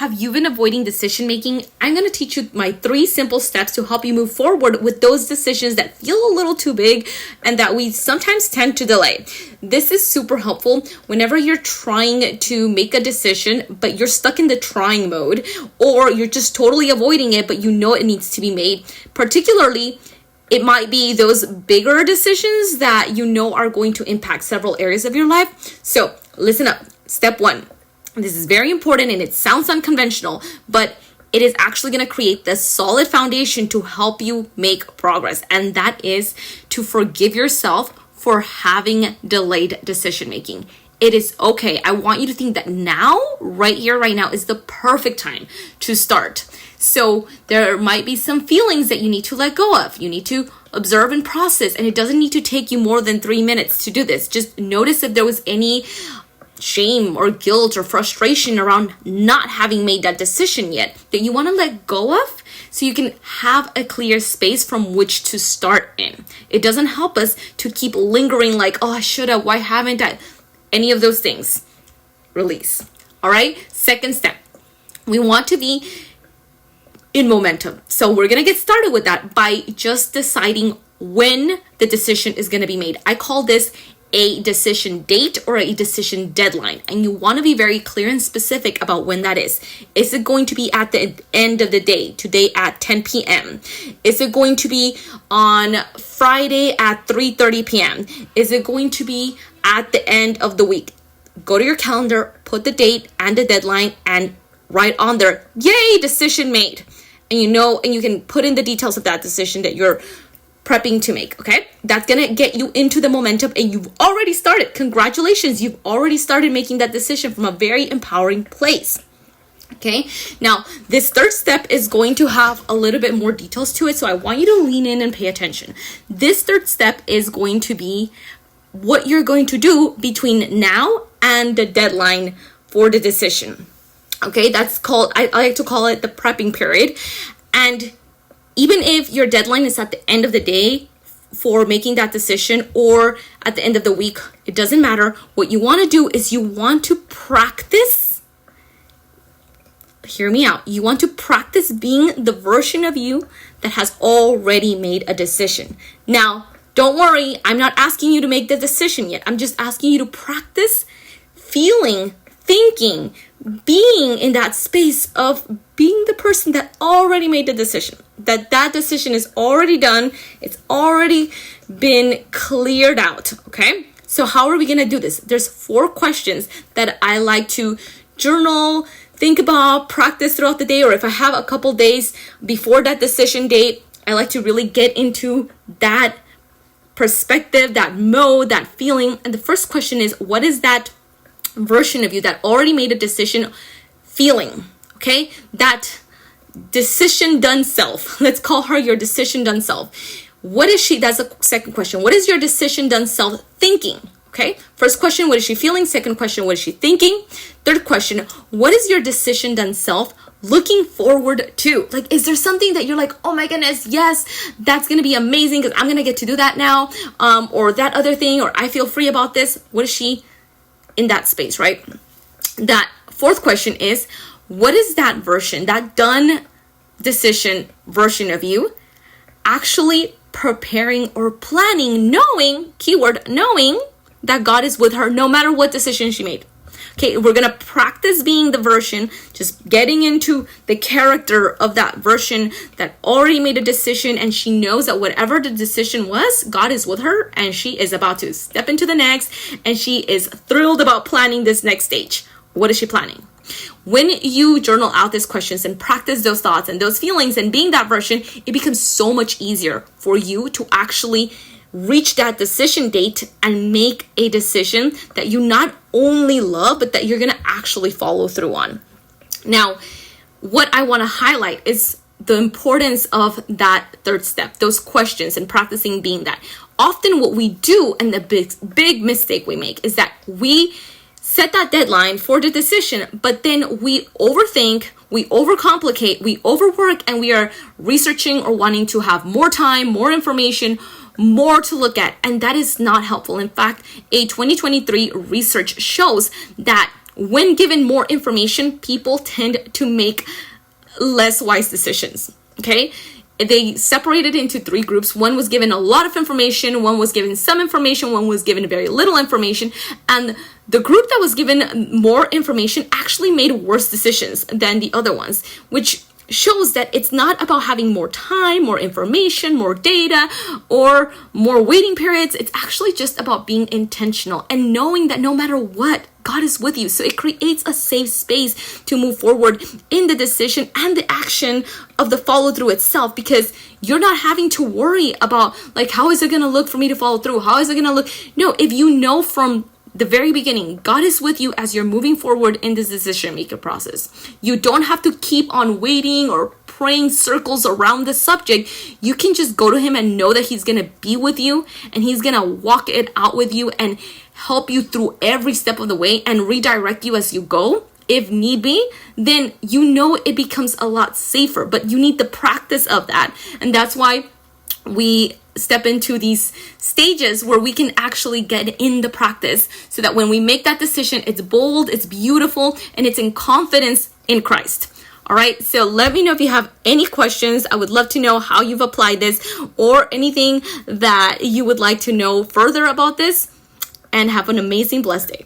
Have you been avoiding decision making? I'm going to teach you my 3 simple steps to help you move forward with those decisions that feel a little too big and that we sometimes tend to delay. This is super helpful whenever you're trying to make a decision, but you're stuck in the trying mode, or you're just totally avoiding it, but you know it needs to be made. Particularly, it might be those bigger decisions that you know are going to impact several areas of your life. So listen up. Step 1. This is very important and it sounds unconventional, but it is actually going to create the solid foundation to help you make progress. And that is to forgive yourself for having delayed decision making. It is okay. I want you to think that now, right here, right now is the perfect time to start. So there might be some feelings that you need to let go of. You need to observe and process, and it doesn't need to take you more than 3 minutes to do this. Just notice if there was any shame or guilt or frustration around not having made that decision yet that you want to let go of, so you can have a clear space from which to start in. It doesn't help us to keep lingering like, oh, I should have, why haven't I? Any of those things. Release. All right. Second step. We want to be in momentum. So we're going to get started with that by just deciding when the decision is going to be made. I call this a decision date or a decision deadline. And you want to be very clear and specific about when that is. Is it going to be at the end of the day, today at 10 p.m.? Is it going to be on Friday at 3:30 p.m.? Is it going to be at the end of the week? Go to your calendar, put the date and the deadline, and write on there, yay, decision made. And you can put in the details of that decision that you're prepping to make, okay? That's gonna get you into the momentum, and you've already started. Congratulations, you've already started making that decision from a very empowering place. Okay, now this third step is going to have a little bit more details to it, so I want you to lean in and pay attention. This third step is going to be what you're going to do between now and the deadline for the decision. Okay, that's called, I like to call it the prepping period. And even if your deadline is at the end of the day for making that decision or at the end of the week, it doesn't matter. What you want to do is you want to practice, hear me out, you want to practice being the version of you that has already made a decision. Now, don't worry, I'm not asking you to make the decision yet. I'm just asking you to practice feeling, thinking, being in that space of being the person that already made the decision, that decision is already done, it's already been cleared out. Okay, so how are we going to do this? There's 4 questions that I like to journal, think about, practice throughout the day, or if I have a couple days before that decision date, I like to really get into that perspective, that mode, that feeling. And the first question is, what is that version of you that already made a decision feeling? Okay, that decision done self. Let's call her your decision done self. What is she? That's the second question. What is your decision done self thinking? Okay, first question, what is she feeling? Second question, what is she thinking? Third question, what is your decision done self looking forward to? Like, is there something that you're like, oh my goodness, yes, that's going to be amazing because I'm going to get to do that now, or that other thing, or I feel free about this. What is she in that space, right? That fourth question is, what is that version, that done decision version of you actually preparing or planning, knowing, keyword, knowing that God is with her no matter what decision she made? Okay, we're going to practice being the version, just getting into the character of that version that already made a decision, and she knows that whatever the decision was, God is with her and she is about to step into the next, and she is thrilled about planning this next stage. What is she planning? When you journal out these questions and practice those thoughts and those feelings and being that version, it becomes so much easier for you to actually reach that decision date and make a decision that you not only love, but that you're going to actually follow through on. Now, what I want to highlight is the importance of that third step, those questions and practicing being that. Often what we do, and the big mistake we make, is that we set that deadline for the decision, but then we overthink, we overcomplicate, we overwork, and we are researching or wanting to have more time, more information, more to look at, and that is not helpful. In fact, a 2023 research shows that when given more information, people tend to make less wise decisions. Okay? They separated into 3 groups. One was given a lot of information, one was given some information, one was given very little information. And the group that was given more information actually made worse decisions than the other ones, which shows that it's not about having more time, more information, more data, or more waiting periods. It's actually just about being intentional and knowing that no matter what, God is with you. So it creates a safe space to move forward in the decision and the action of the follow through itself, because you're not having to worry about like, how is it going to look for me to follow through? How is it going to look? No, if you know from the very beginning, God is with you as you're moving forward in this decision making process. You don't have to keep on waiting or praying circles around the subject. You can just go to him and know that he's going to be with you and he's going to walk it out with you and help you through every step of the way and redirect you as you go. If need be, then you know it becomes a lot safer, but you need the practice of that. And that's why we step into these stages where we can actually get in the practice so that when we make that decision, it's bold, it's beautiful, and it's in confidence in Christ. All right, so let me know if you have any questions. I would love to know how you've applied this or anything that you would like to know further about this, and have an amazing, blessed day.